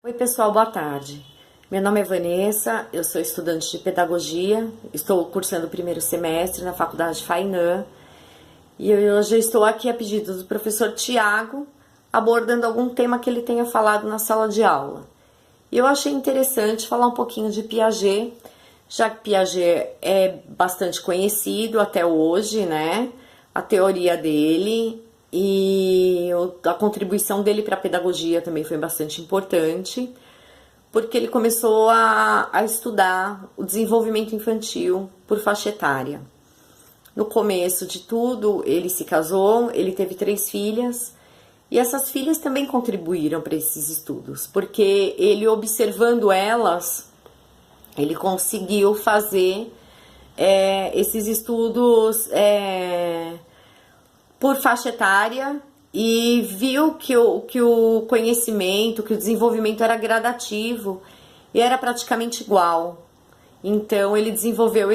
Oi, pessoal, boa tarde. Meu nome é Vanessa, eu sou estudante de pedagogia, estou cursando o primeiro semestre na Faculdade Fainã e hoje eu estou aqui a pedido do professor Tiago, abordando algum tema que ele tenha falado na sala de aula. E eu achei interessante falar um pouquinho de Piaget, já que Piaget é bastante conhecido até hoje, né? A teoria dele e a contribuição dele para a pedagogia também foi bastante importante, porque ele começou a estudar o desenvolvimento infantil por faixa etária. No começo de tudo, ele se casou, ele teve 3 filhas, e essas filhas também contribuíram para esses estudos, porque ele, observando elas, ele conseguiu fazer esses estudos por faixa etária e viu que o conhecimento, que o desenvolvimento era gradativo e era praticamente igual. Então ele desenvolveu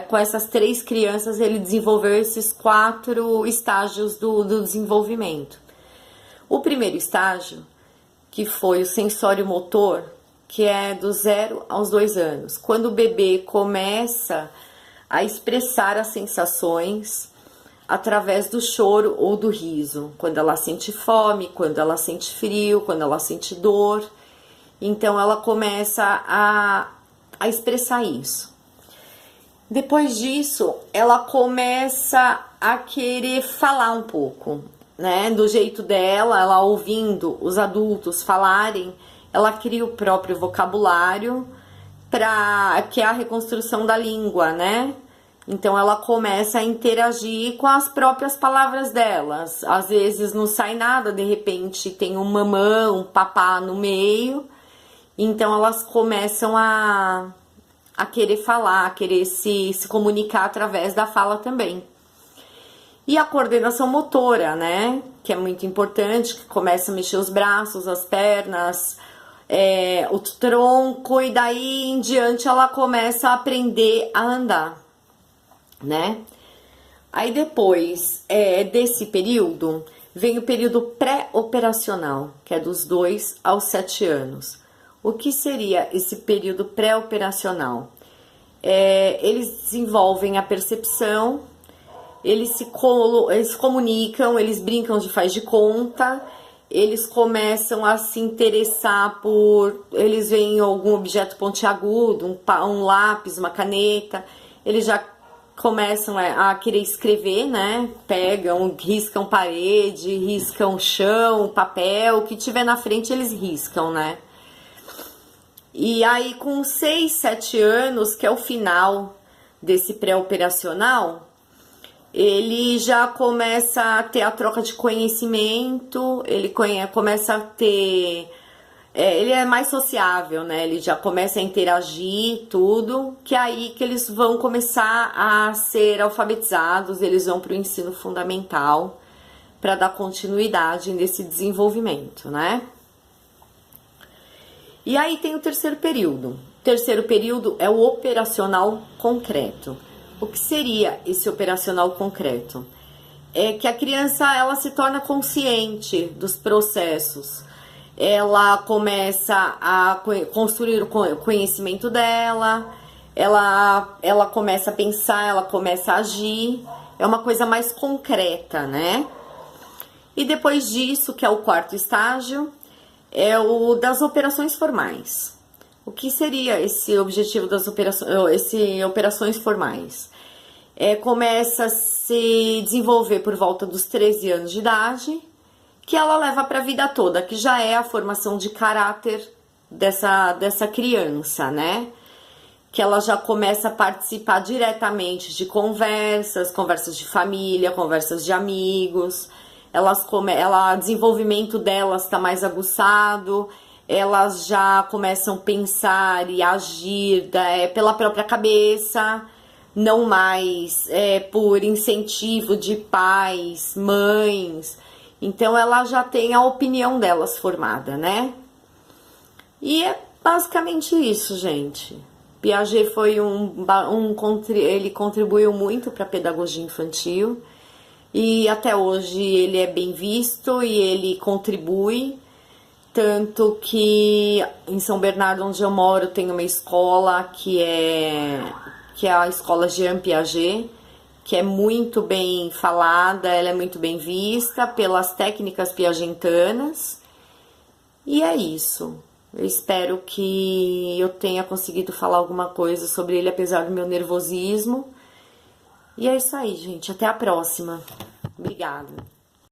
com essas 3 crianças, ele desenvolveu esses 4 estágios do desenvolvimento. O primeiro estágio, que foi o sensório motor, que é do 0 aos 2 anos, quando o bebê começa a expressar as sensações através do choro ou do riso, quando ela sente fome, quando ela sente frio, quando ela sente dor. Então ela começa a expressar isso. Depois disso, ela começa a querer falar um pouco, né? Do jeito dela, ela ouvindo os adultos falarem, ela cria o próprio vocabulário, que é a reconstrução da língua, né? Então ela começa a interagir com as próprias palavras delas. Às vezes não sai nada, de repente tem um mamã, um papá no meio. Então elas começam a querer falar, a querer se comunicar através da fala também. E a coordenação motora, né? Que é muito importante, que começa a mexer os braços, as pernas, o tronco, e daí em diante ela começa a aprender a andar, né? Aí depois desse período, vem o período pré-operacional, que é dos 2 aos 7 anos. O que seria esse período pré-operacional? Eles desenvolvem a percepção, eles comunicam, eles brincam de faz de conta, eles começam a se interessar eles veem algum objeto pontiagudo, um lápis, uma caneta, eles já começam a querer escrever, né? Pegam, riscam parede, riscam chão, papel, o que tiver na frente eles riscam, né? E aí com 6, 7 anos, que é o final desse pré-operacional, ele já começa a ter a troca de conhecimento, ele começa a ter... ele é mais sociável, né? Ele já começa a interagir, tudo, que é aí que eles vão começar a ser alfabetizados, eles vão para o ensino fundamental, para dar continuidade nesse desenvolvimento, né? E aí tem o terceiro período. O terceiro período é o operacional concreto. O que seria esse operacional concreto? É que a criança ela se torna consciente dos processos. Ela começa a construir o conhecimento dela, ela começa a pensar, ela começa a agir. É uma coisa mais concreta, né? E depois disso, que é o quarto estágio, é o das operações formais. O que seria esse objetivo das operações formais? Começa a se desenvolver por volta dos 13 anos de idade, que ela leva para a vida toda, que já é a formação de caráter dessa criança, né? Que ela já começa a participar diretamente de conversas de família, conversas de amigos. O desenvolvimento delas está mais aguçado, elas já começam a pensar e agir pela própria cabeça, não mais por incentivo de pais, mães. Então ela já tem a opinião delas formada, né? E é basicamente isso, gente. Piaget foi ele contribuiu muito para a pedagogia infantil. E até hoje ele é bem visto e ele contribui Tanto que em São Bernardo, onde eu moro, tem uma escola que é a escola Jean Piaget, que é muito bem falada, ela é muito bem vista pelas técnicas piagentanas. E é isso. Eu espero que eu tenha conseguido falar alguma coisa sobre ele, apesar do meu nervosismo. E é isso aí, gente. Até a próxima. Obrigada.